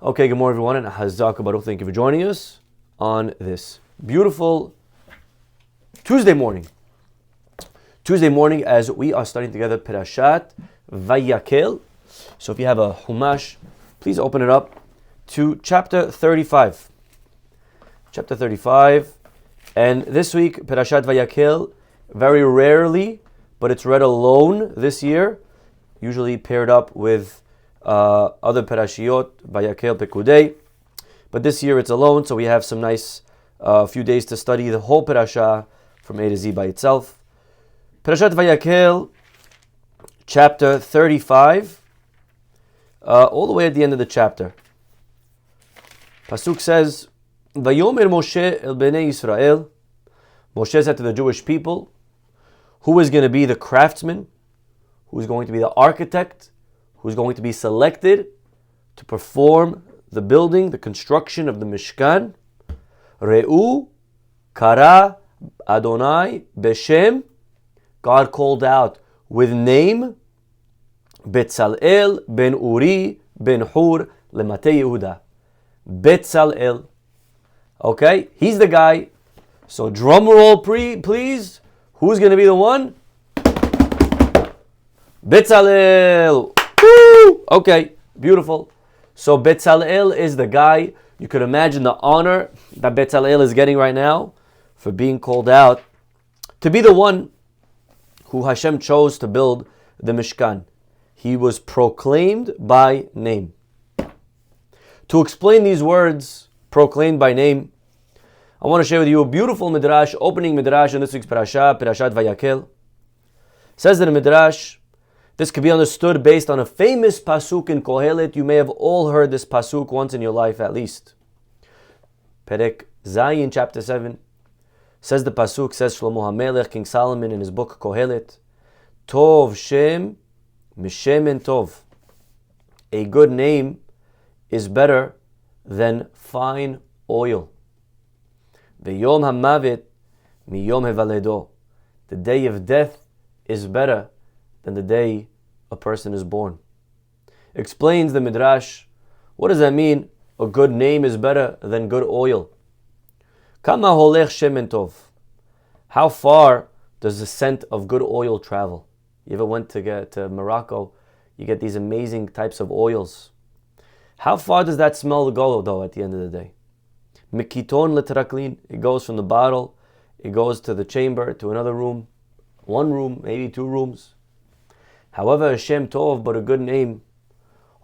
Okay, good morning everyone, and Chazak Baruch. Thank you for joining us on this beautiful Tuesday morning. As we are studying together Parashat Vayakhel. So if you have a Humash, please open it up to chapter 35. Chapter 35. And this week, Parashat Vayakhel, very rarely, but it's read alone this year, usually paired up with other parashiot, Vayakhel, Pekudei. But this year it's alone, so we have some nice few days to study the whole parasha from A to Z by itself. Parashat Vayakhel, chapter 35, all the way at the end of the chapter. Pasuk says, Vayomer Moshe el Bnei Yisrael. Moshe said to the Jewish people, who is going to be the craftsman, who is going to be the architect, who is going to be selected to perform the building, the construction of the Mishkan. Re'u kara Adonai beshem. God called out with name, Betzalel ben Uri ben Hur lemate Yehuda. Betzalel. Okay, he's the guy. So drum roll, please. Who's going to be the one? Betzalel. Woo! Okay, beautiful. So Betzalel is the guy. You could imagine the honor that Betzalel is getting right now for being called out to be the one who Hashem chose to build the Mishkan. He was proclaimed by name. To explain these words, proclaimed by name, I want to share with you a beautiful midrash, opening midrash in this week's parasha, Parashat Vayakhel. Says in the midrash, this could be understood based on a famous pasuk in Kohelet. You may have all heard this pasuk once in your life at least. Perek Zayin, chapter 7. Says the pasuk, says Shlomo HaMelech, King Solomon in his book Kohelet, Tov Shem Mishemen Tov. A good name is better than fine oil. V'yom hamavet miyom hevaledo. The day of death is better than the day a person is born. Explains the midrash, what does that mean? A good name is better than good oil. Kama holech shemen tov. How far does the scent of good oil travel? You ever went to Morocco? You get these amazing types of oils. How far does that smell go though at the end of the day? Mikiton letraklin. It goes from the bottle, it goes to the chamber, to another room, one room, maybe two rooms. However, a shem tov, but a good name,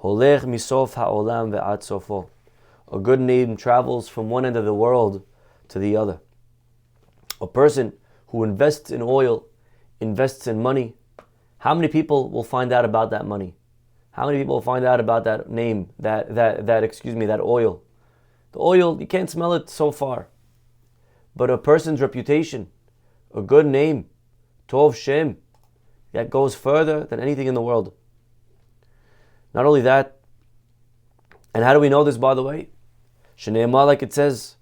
holech misof ha'olam ve'ad sofo. A good name travels from one end of the world to the other. A person who invests in oil, invests in money, how many people will find out about that money? How many people will find out about that name, that oil? The oil, you can't smell it so far. But a person's reputation, a good name, Tov Shem, that goes further than anything in the world. Not only that, and how do we know this, by the way? Shneimah, like it says,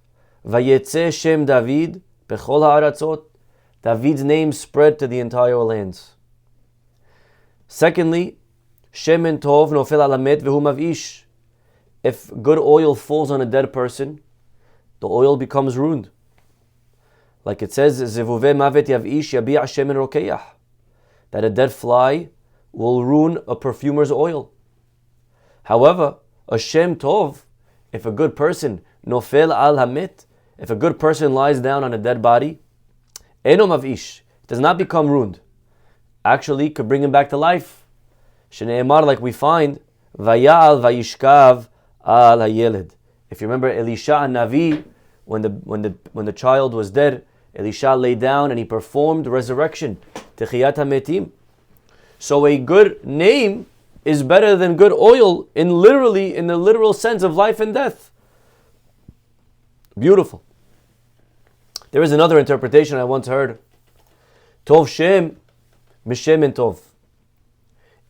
Vayetze Shem David bechol ha'aratzot. David's name spread to the entire lands. Secondly, Shemen Tov nofel alamet vehu mavish. If good oil falls on a dead person, the oil becomes ruined. Like it says, Zevuve mavet yavish yabi'a shemen rokeach. That a dead fly will ruin a perfumer's oil. However, a Shem Tov, if a good person, nofel al hamit, if a good person lies down on a dead body, eno mavish, does not become ruined. Actually, could bring him back to life. Shneimar, like we find, Vayal vayishkav al hayeled. If you remember Elisha and Navi, when the child was dead, Elisha lay down and he performed resurrection. Techiyat hametim. So a good name is better than good oil in the literal sense of life and death. Beautiful. There is another interpretation I once heard. Tov Shem Mishemen Tov.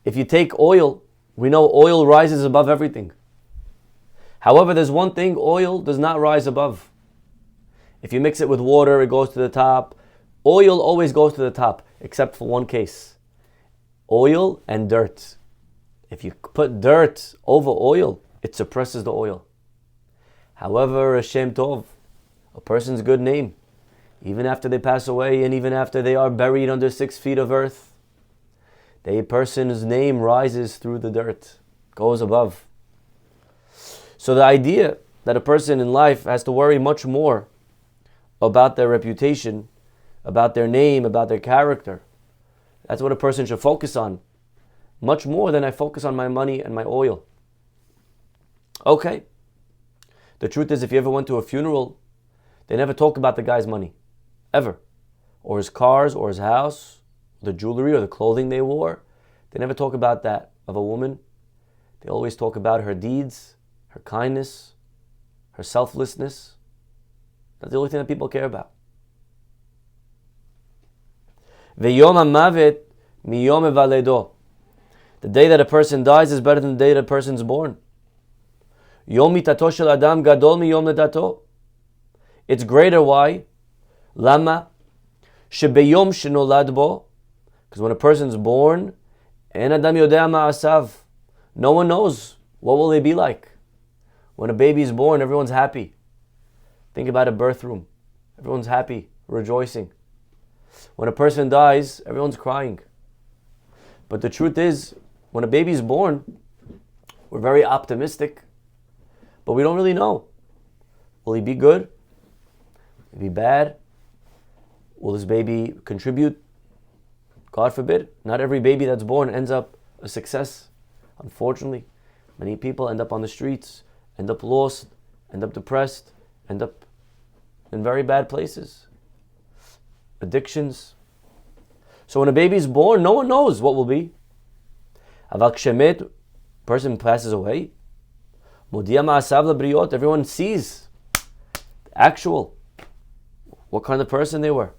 If you take oil, we know oil rises above everything. However, there's one thing oil does not rise above. If you mix it with water, it goes to the top. Oil always goes to the top, except for one case. Oil and dirt. If you put dirt over oil, it suppresses the oil. However, a Shem Tov, a person's good name, even after they pass away and even after they are buried under 6 feet of earth, the person's name rises through the dirt, goes above. So the idea that a person in life has to worry much more about their reputation, about their name, about their character, that's what a person should focus on, much more than I focus on my money and my oil. Okay. The truth is, if you ever went to a funeral, they never talk about the guy's money, ever. Or his cars, or his house, the jewelry, or the clothing they wore. They never talk about that of a woman. They always talk about her deeds, her kindness, her selflessness. That's the only thing that people care about. V'yom ha'mavet miyom ha'valedo. The day that a person dies is better than the day that a person's born. Yom mitato shel adam gadol miyom lidato. It's greater. Why? Lama shebeyom shenolad bo. Because when a person's born, en adam yodea ma'asav, no one knows what will they be like. When a baby is born, everyone's happy. Think about a birth room. Everyone's happy, rejoicing. When a person dies, everyone's crying. But the truth is, when a baby's born, we're very optimistic, but we don't really know. Will he be good? Will he be bad? Will this baby contribute? God forbid. Not every baby that's born ends up a success. Unfortunately, many people end up on the streets, end up lost, end up depressed, end up in very bad places. Addictions. So when a baby is born, no one knows what will be. Aval kshemet, person passes away. Modia ma'asav labriot, everyone sees actual, what kind of person they were.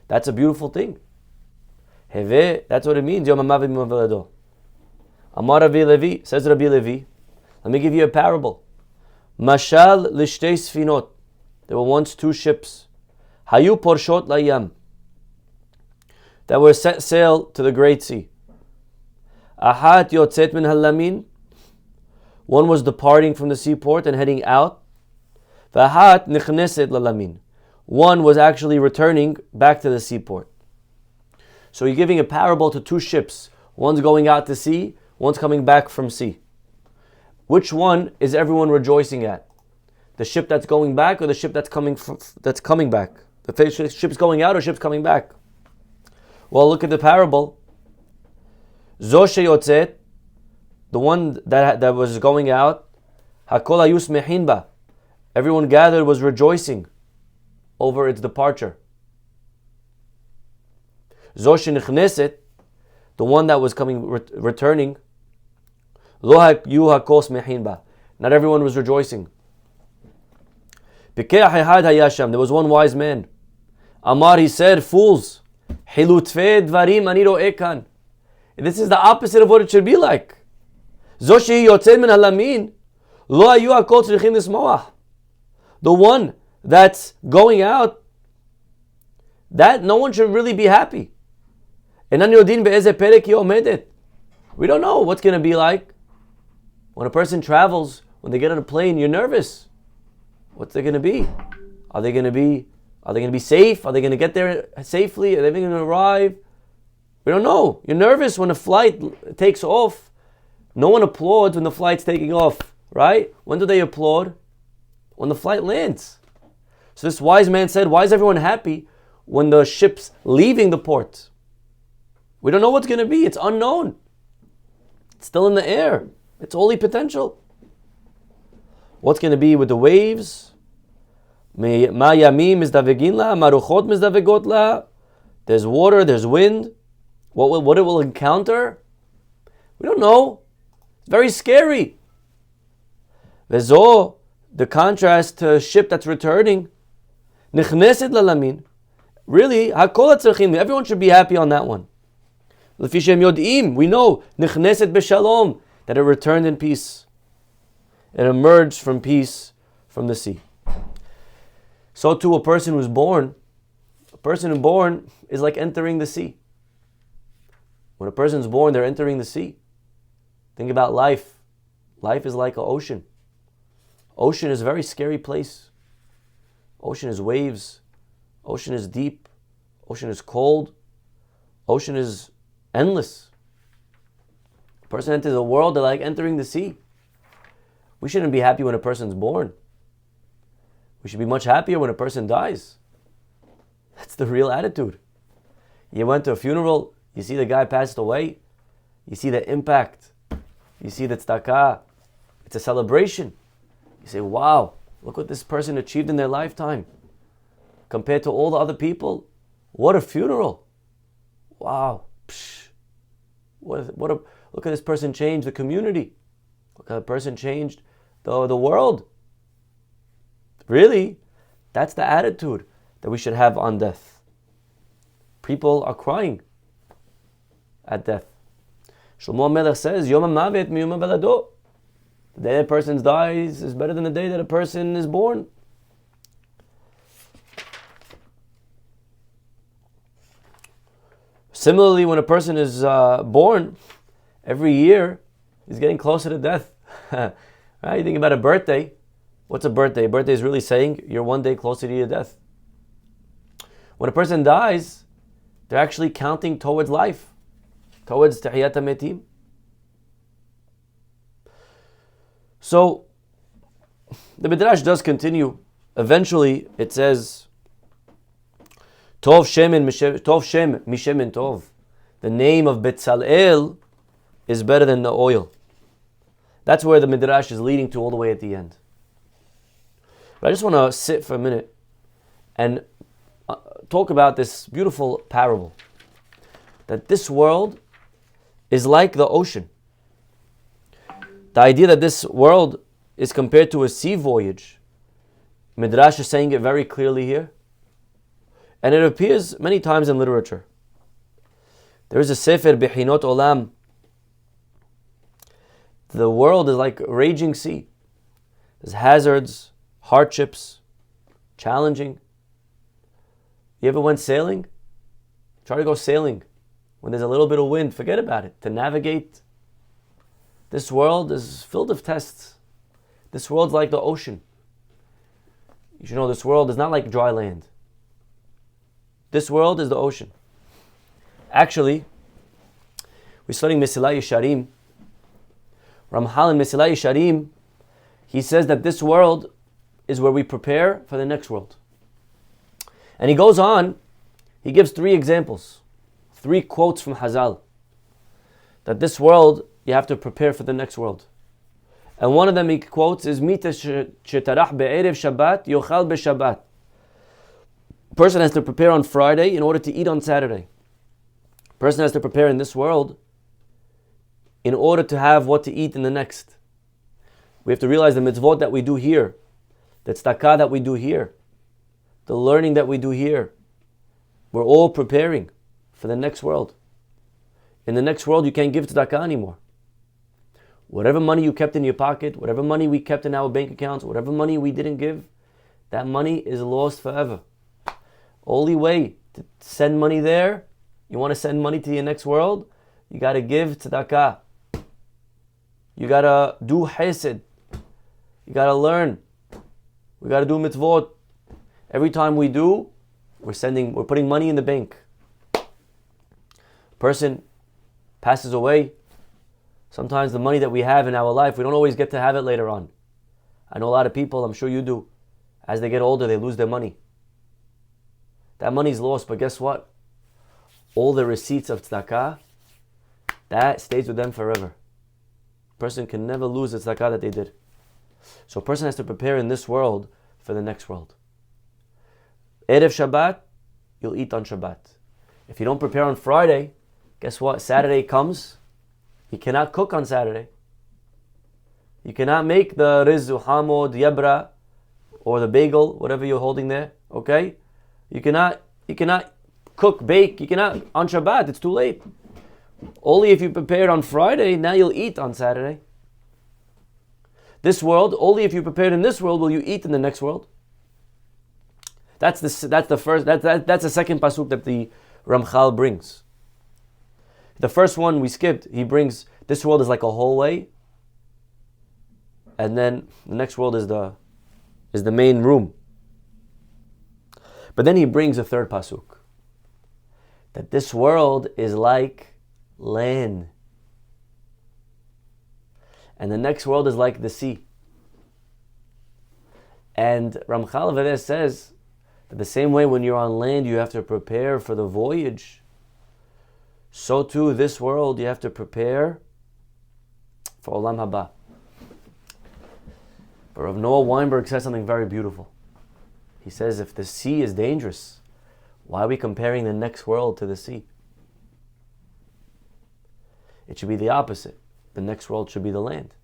That's a beautiful thing. Heve, that's what it means. Yom ha'mavet miyom ha'valedo. Amar Rabbi Levi, says Rabbi Levi, let me give you a parable. Mashal lishtei sfinot. There were once 2 ships. Hayu porshot layam. That were set sail to the Great Sea. Ahat yotzet min halamin. One was departing from the seaport and heading out. V'ahat nichneset lalamin. One was actually returning back to the seaport. So you're giving a parable to 2 ships. One's going out to sea, one's coming back from sea. Which one is everyone rejoicing at? The ship that's going back, or the ship that's coming back? The ship's going out or ship's coming back? Well, look at the parable. Zoshe yotzet, the one that was going out, hakol hayus mehinba. Everyone gathered was rejoicing over its departure. Zoshe nichneset, the one that was returning, lo hayu hakos mehinba. Not everyone was rejoicing. There was one wise man. Amar, he said, fools, hilutve dvarim ani ro'eh kan. This is the opposite of what it should be like. Zoshi yotzed min halamin, lo hayu hakol tzrichim lismoach. The one that's going out, that no one should really be happy. Enan yodin be'ezeh perek hi omedet. We don't know what's going to be like. When a person travels, when they get on a plane, you're nervous. What's they going to be? Are they going to be safe? Are they going to get there safely? Are they going to arrive? We don't know. You're nervous when a flight takes off. No one applauds when the flight's taking off, right? When do they applaud? When the flight lands. So this wise man said, why is everyone happy when the ship's leaving the port? We don't know what's going to be. It's unknown. It's still in the air. It's only potential. What's going to be with the waves? There's water, there's wind. What it will encounter? We don't know. It's very scary. Vezo, the contrast to a ship that's returning. Nichneset lalamin. Really, everyone should be happy on that one. We know, nichneset b'shalom, that it returned in peace. It emerged from peace from the sea. So too, a person who's born is like entering the sea. When a person's born, they're entering the sea. Think about life. Life is like an ocean. Ocean is a very scary place. Ocean is waves. Ocean is deep. Ocean is cold. Ocean is endless. A person enters a world, they're like entering the sea. We shouldn't be happy when a person's born. We should be much happier when a person dies. That's the real attitude. You went to a funeral, you see the guy passed away, you see the impact, you see the tzedakah, it's a celebration. You say, wow, look what this person achieved in their lifetime. Compared to all the other people, what a funeral. Wow. Psh. Look at this person changed the community. Look how the person changed the world. Really, that's the attitude that we should have on death. People are crying at death. Shlomo Melech says, Yom HaMavet miyom HaVelado. The day a person dies is better than the day that a person is born. Similarly, when a person is born, every year he's getting closer to death. Right? You think about a birthday. What's a birthday? A birthday is really saying you're one day closer to your death. When a person dies, they're actually counting towards life, towards Tahiyyat HaMetim. So, the Midrash does continue. Eventually, it says, Tov Shem Mishem Tov. The name of Betzalel is better than the oil. That's where the Midrash is leading to all the way at the end. But I just want to sit for a minute and talk about this beautiful parable. That this world is like the ocean. The idea that this world is compared to a sea voyage, Midrash is saying it very clearly here. And it appears many times in literature. There is a Sefer Behinot Olam. The world is like a raging sea. There's hazards, hardships, challenging. You ever went sailing? Try to go sailing. When there's a little bit of wind, forget about it. To navigate, this world is filled with tests. This world's like the ocean. You should know this world is not like dry land. This world is the ocean. Actually, we're studying Mesilai Yesharim. Ramchal in Mesilai Yesharim, he says that this world is where we prepare for the next world. And he goes on, he gives 3 examples, 3 quotes from Chazal, that this world, you have to prepare for the next world. And one of them he quotes is, Mita shetarach be'erev Shabbat, yochal be'Shabbat. Person has to prepare on Friday in order to eat on Saturday. Person has to prepare in this world in order to have what to eat in the next. We have to realize the mitzvot that we do here, the tzedakah that we do here, the learning that we do here, we're all preparing for the next world. In the next world, you can't give tzedakah anymore. Whatever money you kept in your pocket, whatever money we kept in our bank accounts, whatever money we didn't give, that money is lost forever. Only way to send money there, you want to send money to your next world, you got to give tzedakah. You got to do hesed. You got to learn. We got to do mitzvot. Every time we do, we're putting money in the bank. Person passes away. Sometimes the money that we have in our life, we don't always get to have it later on. I know a lot of people, I'm sure you do, as they get older, they lose their money. That money's lost, but guess what? All the receipts of tzedakah, that stays with them forever. Person can never lose the tzedakah that they did. So a person has to prepare in this world for the next world. Erev Shabbat, you'll eat on Shabbat. If you don't prepare on Friday, guess what? Saturday comes, you cannot cook on Saturday. You cannot make the rizu, hamod, yabra, or the bagel, whatever you're holding there, okay? You cannot cook, bake, you cannot on Shabbat, it's too late. Only if you prepared on Friday, now you'll eat on Saturday. This world, only if you prepared in this world will you eat in the next world. That's the second pasuk that the Ramchal brings. The first one we skipped, he brings, this world is like a hallway. and then the next world is the main room. But then he brings a third pasuk, that this world is like land, and the next world is like the sea. And Ramchal Vedeh says that the same way when you're on land you have to prepare for the voyage, so too this world you have to prepare for Olam Haba. But Rav Noah Weinberg says something very beautiful. He says, if the sea is dangerous, why are we comparing the next world to the sea? It should be the opposite. The next world should be the land.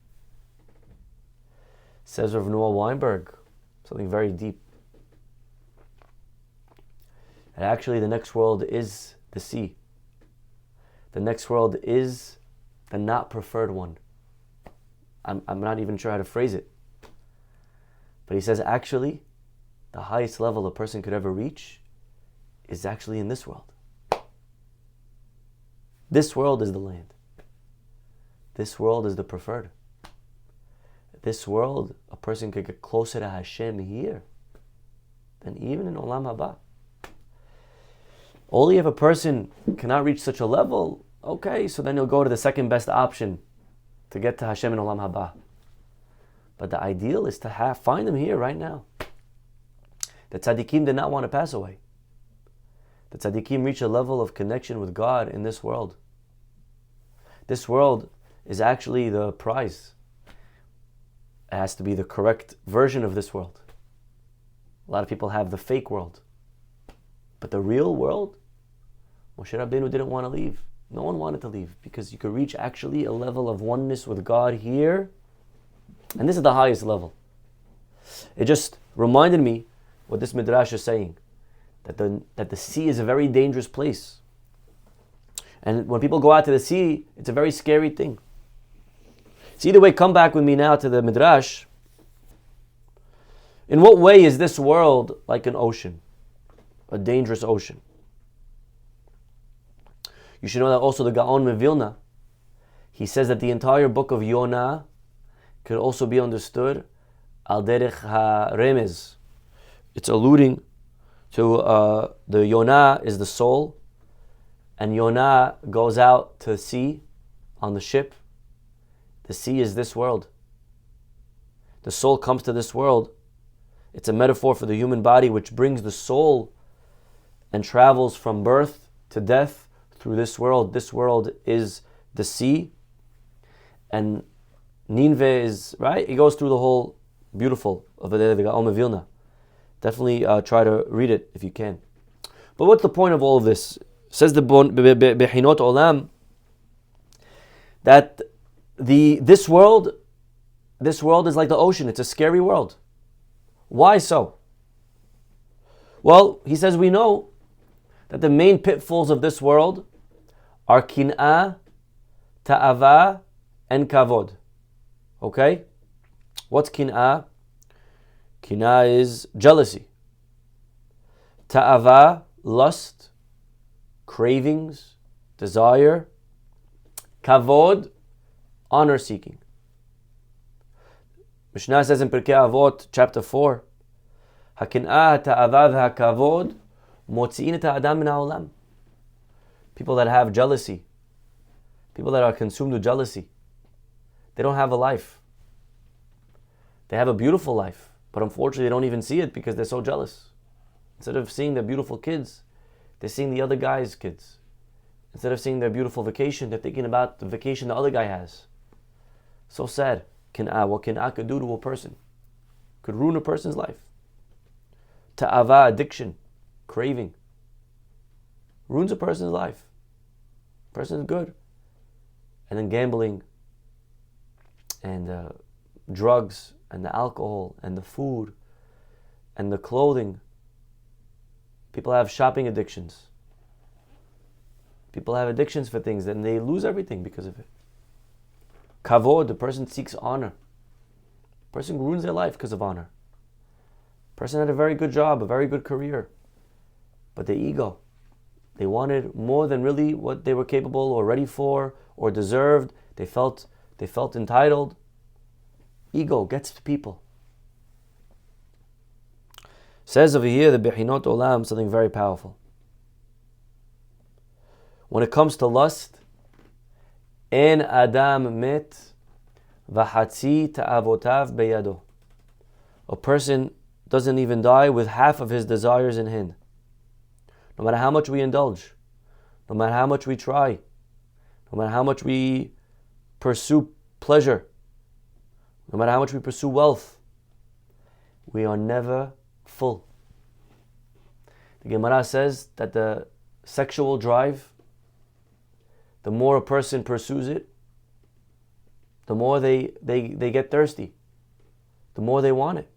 Says Rav Noah Weinberg, something very deep. And actually the next world is the sea. The next world is the not preferred one. I'm not even sure how to phrase it. But he says actually, the highest level a person could ever reach is actually in this world. This world is the land. This world is the preferred. This world, a person could get closer to Hashem here than even in Olam Haba. Only if a person cannot reach such a level, okay, so then he'll go to the second best option to get to Hashem in Olam Haba. But the ideal is to find him here right now. The tzaddikim did not want to pass away. The tzaddikim reach a level of connection with God in this world. This world is actually the prize. It has to be the correct version of this world. A lot of people have the fake world. But the real world, Moshe Rabbeinu didn't want to leave. No one wanted to leave, because you could reach actually a level of oneness with God here. And this is the highest level. It just reminded me what this midrash is saying, that the sea is a very dangerous place. And when people go out to the sea, it's a very scary thing. So either way, come back with me now to the midrash. In what way is this world like an ocean? A dangerous ocean? You should know that also the Gaon Mevilna, he says that the entire book of Yonah could also be understood al derech ha-remez. It's alluding to the Yonah is the soul, and Yonah goes out to sea on the ship. The sea is this world. The soul comes to this world. It's a metaphor for the human body, which brings the soul and travels from birth to death through this world. This world is the sea. And Nineveh is, right? It goes through the whole beautiful of the Gaon Mevilna. Definitely try to read it if you can. But what's the point of all of this? Says the Behinot Olam that this world is like the ocean. It's a scary world. Why so? Well, he says we know that the main pitfalls of this world are kin'ah, ta'ava, and kavod. Okay? What's kin'ah? Kin'ah is jealousy. Ta'ava, lust, cravings, desire. Kavod, honor seeking. Mishnah says in Pirkei Avot, chapter 4, Hakin'ah, ta'ava, v'hakavod, motzi'in et ha'adam min ha'olam. People that have jealousy, people that are consumed with jealousy, they don't have a life. They have a beautiful life, but unfortunately they don't even see it because they're so jealous. Instead of seeing their beautiful kids, they're seeing the other guy's kids. Instead of seeing their beautiful vacation, they're thinking about the vacation the other guy has. So sad. What kin'ah could do to a person. Could ruin a person's life. Ta'ava, addiction, craving. Ruins a person's life. Person is good. And then gambling, and drugs, and the alcohol, and the food, and the clothing. People have shopping addictions. People have addictions for things, and they lose everything because of it. Kavod, the person seeks honor. The person ruins their life because of honor. The person had a very good job, a very good career, but the ego, they wanted more than really what they were capable or ready for or deserved. They felt entitled. Ego gets to people. Says over here, the Bechinot Olam, something very powerful. When it comes to lust, En Adam met v'hatzi ta'avotav beyado. A person doesn't even die with half of his desires in hand. No matter how much we indulge, no matter how much we try, no matter how much we pursue pleasure, no matter how much we pursue wealth, we are never full. The Gemara says that the sexual drive, the more a person pursues it, the more they get thirsty, the more they want it.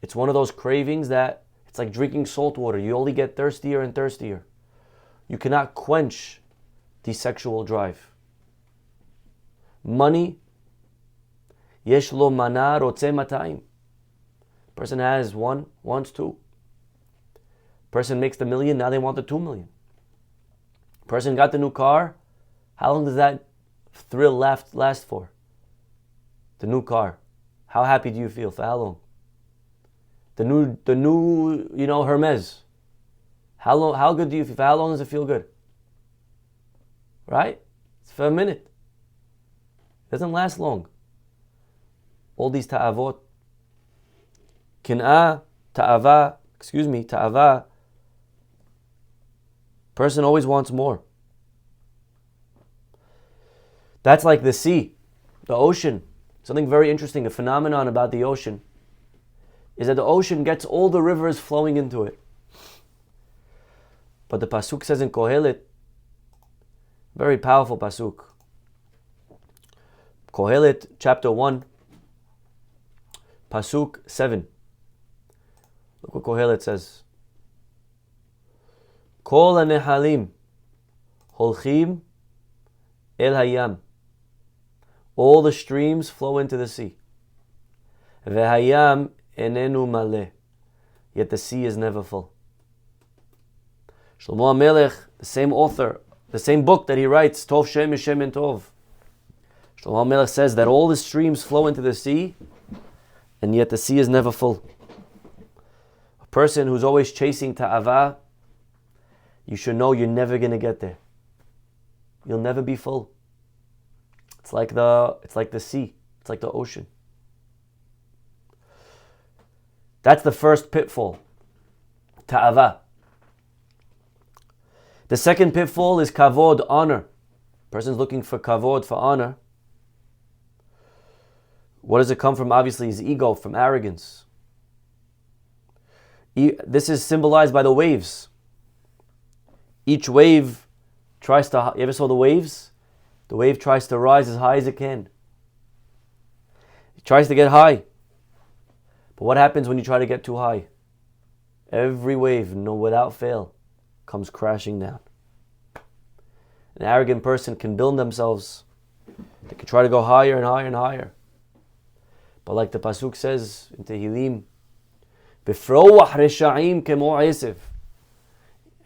It's one of those cravings that it's like drinking salt water. You only get thirstier and thirstier. You cannot quench the sexual drive. Money, yesh lo mana rotze matayim. Person has one, wants two. Person makes the million, now they want the 2 million. Person got the new car, how long does that thrill last for? The new car. How happy do you feel? For how long? The new Hermes. How good do you feel? For how long does it feel good? Right? It's for a minute. It doesn't last long. All these ta'avot, ta'ava, person always wants more. That's like the sea, the ocean. Something very interesting, a phenomenon about the ocean, is that the ocean gets all the rivers flowing into it. But the pasuk says in Kohelet, very powerful pasuk, Kohelet chapter 1, pasuk 7. Look what Kohelet says. Kol hanehalim holchim el hayam. All the streams flow into the sea. Vehayam enenu maleh. Yet the sea is never full. Shlomo HaMelech, the same author, the same book that he writes, Tov Shem Shem and Tov. Shlomo HaMelech says that all the streams flow into the sea, and yet the sea is never full. A person who's always chasing ta'ava, you should know you're never going to get there. You'll never be full. It's like the sea. It's like the ocean. That's the first pitfall. Ta'ava. The second pitfall is kavod, honor. Person's looking for kavod, for honor. What does it come from? Obviously, his ego, from arrogance. This is symbolized by the waves. Each wave tries to... You ever saw the waves? The wave tries to rise as high as it can. It tries to get high. But what happens when you try to get too high? Every wave, without fail, comes crashing down. An arrogant person can build themselves. They can try to go higher and higher and higher. But like the pasuk says in Tehillim, "Befroach resha'im kemo esef."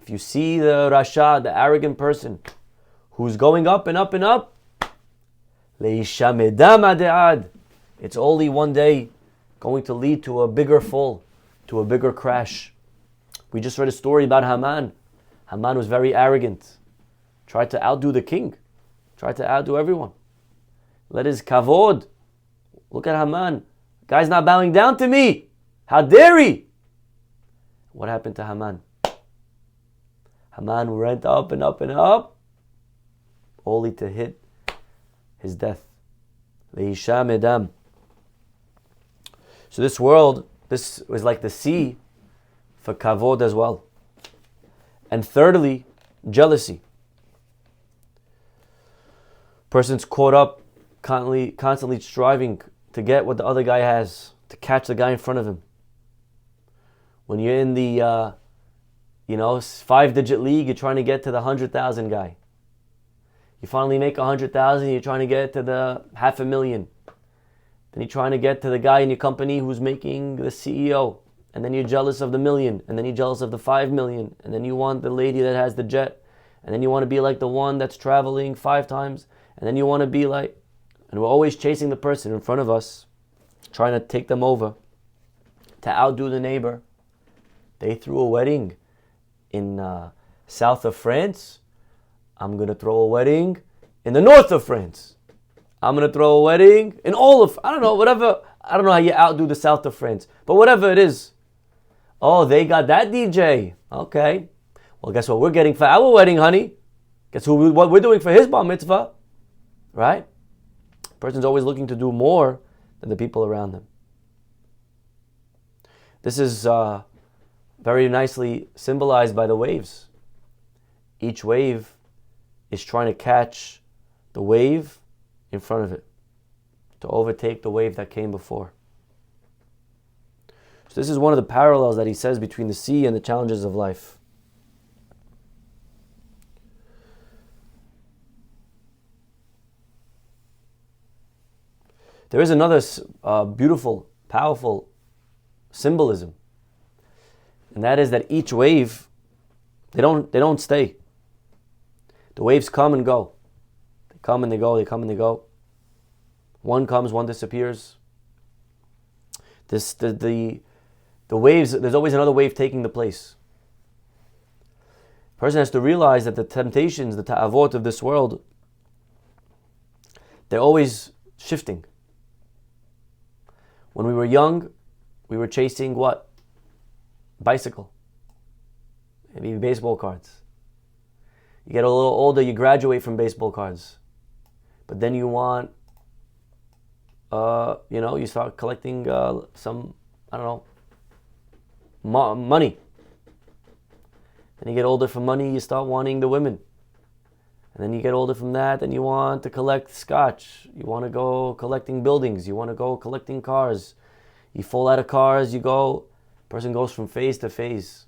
If you see the rasha, the arrogant person, who's going up and up and up, leishamedam ade'ad, it's only one day going to lead to a bigger fall, to a bigger crash. We just read a story about Haman. Haman was very arrogant, tried to outdo the king, tried to outdo everyone. Let his kavod. Look at Haman. Guy's not bowing down to me. How dare he? What happened to Haman? Haman went up and up and up, only to hit his death. Leisha medam. So this world, this was like the sea for kavod as well. And thirdly, jealousy. Person's caught up, constantly striving to get what the other guy has, to catch the guy in front of him. When you're in the 5-digit league, you're trying to get to the 100,000 guy. You finally make 100,000, you're trying to get to the 500,000. Then you're trying to get to the guy in your company who's making the CEO. And then you're jealous of the million. And then you're jealous of the 5 million. And then you want the lady that has the jet. And then you want to be like the one that's traveling 5 times. And then you want to be like... and we're always chasing the person in front of us, trying to take them over, to outdo the neighbor. They threw a wedding in south of France. I'm going to throw a wedding in the north of France. I'm going to throw a wedding in all of, I don't know, whatever. I don't know how you outdo the south of France, but whatever it is. Oh, they got that DJ. Okay. Well, guess what we're getting for our wedding, honey? Guess what we're doing for his bar mitzvah? Right? The person's always looking to do more than the people around them. This is very nicely symbolized by the waves. Each wave is trying to catch the wave in front of it, to overtake the wave that came before. So this is one of the parallels that he says between the sea and the challenges of life. There is another beautiful, powerful symbolism, and that is that each wave, they don't stay. The waves come and go. They come and they go, they come and they go. One comes, one disappears. The waves, there's always another wave taking the place. The person has to realize that the temptations, the ta'avot of this world, they're always shifting. When we were young, we were chasing what? Bicycle. Maybe baseball cards. You get a little older, you graduate from baseball cards. But then you want, you start collecting some, money. Then you get older from money, you start wanting the women. And then you get older from that, and you want to collect scotch. You want to go collecting buildings. You want to go collecting cars. You fall out of cars, person goes from phase to phase.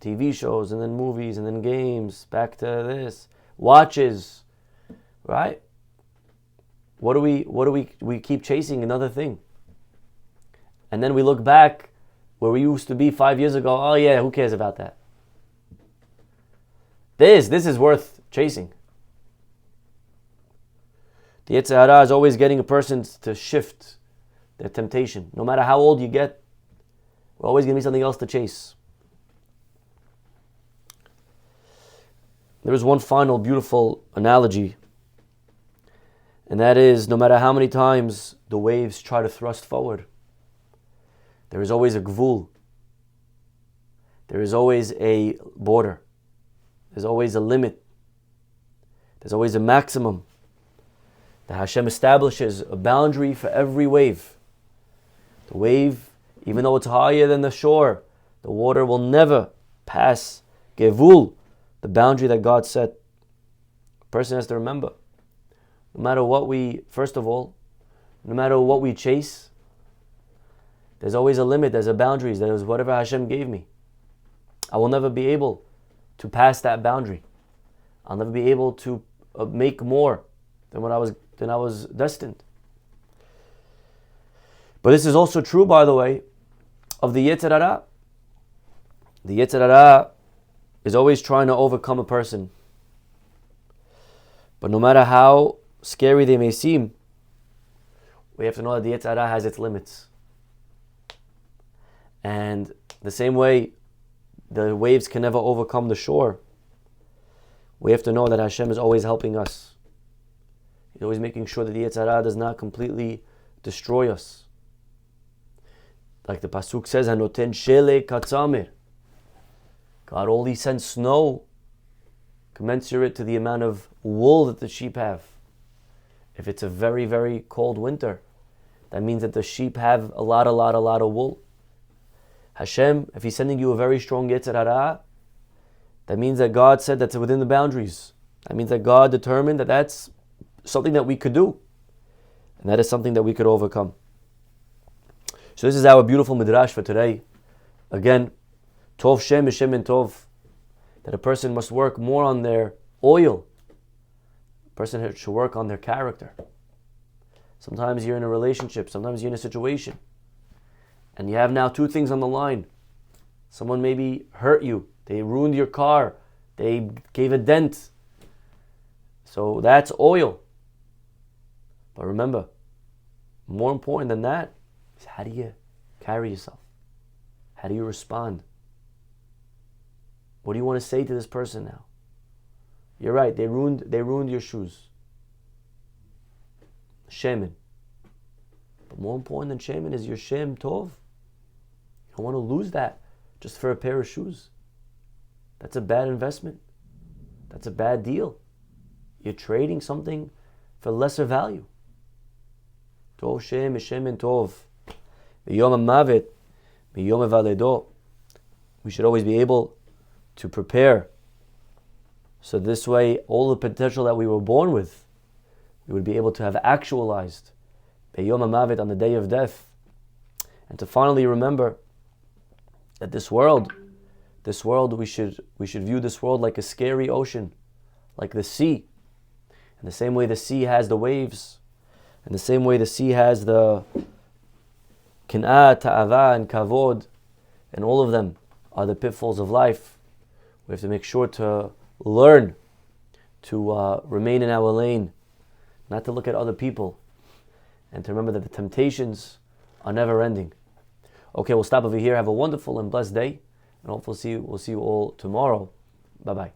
TV shows, and then movies, and then games, back to this. Watches, right? What do we keep chasing another thing? And then we look back where we used to be 5 years ago. Oh yeah, who cares about that? This is worth chasing. The Yetzer Hara is always getting a person to shift their temptation. No matter how old you get, we're always going to be something else to chase. There is one final beautiful analogy, and that is, no matter how many times the waves try to thrust forward, there is always a gvul. There is always a border. There's always a limit. There's always a maximum. That Hashem establishes a boundary for every wave. The wave, even though it's higher than the shore, the water will never pass gevul, the boundary that God set. A person has to remember, no matter what no matter what we chase, there's always a limit, there's a boundary, there's whatever Hashem gave me. I will never be able to pass that boundary. I'll never be able to make more than I was destined. But this is also true, by the way, of the Yetzer Hara. The Yetzer Hara is always trying to overcome a person. But no matter how scary they may seem, we have to know that the Yetzer Hara has its limits. And the same way the waves can never overcome the shore, we have to know that Hashem is always helping us. He's always making sure that the Yetzer Hara does not completely destroy us. Like the Pasuk says, Hanoten Shele Katzamer. God only sends snow commensurate to the amount of wool that the sheep have. If it's a very, very cold winter, that means that the sheep have a lot of wool. Hashem, if He's sending you a very strong Yetzer Hara, that means that God said that's within the boundaries. That means that God determined that that's something that we could do. And that is something that we could overcome. So this is our beautiful midrash for today. Again, Tov Shem B'Shem and Tov. That a person must work more on their oil. A person should work on their character. Sometimes you're in a relationship, sometimes you're in a situation, and you have now two things on the line. Someone maybe hurt you, they ruined your car, they gave a dent. So that's oil. But remember, more important than that is how do you carry yourself? How do you respond? What do you want to say to this person now? You're right, they ruined your shoes. Shemin. But more important than shemin is your shem tov. You don't want to lose that just for a pair of shoes. That's a bad investment. That's a bad deal. You're trading something for lesser value. Tov shem shemin tov. Yom mavet, yom valedo. We should always be able to prepare. So this way, all the potential that we were born with, we would be able to have actualized B'yom HaMavet, on the day of death. And to finally remember that this world, we should view this world like a scary ocean, like the sea. In the same way the sea has the waves, in the same way the sea has the kin'ah, ta'ava, and kavod, and all of them are the pitfalls of life. We have to make sure to learn to remain in our lane, not to look at other people, and to remember that the temptations are never ending. Okay, we'll stop over here. Have a wonderful and blessed day, and hopefully we'll see you all tomorrow. Bye-bye.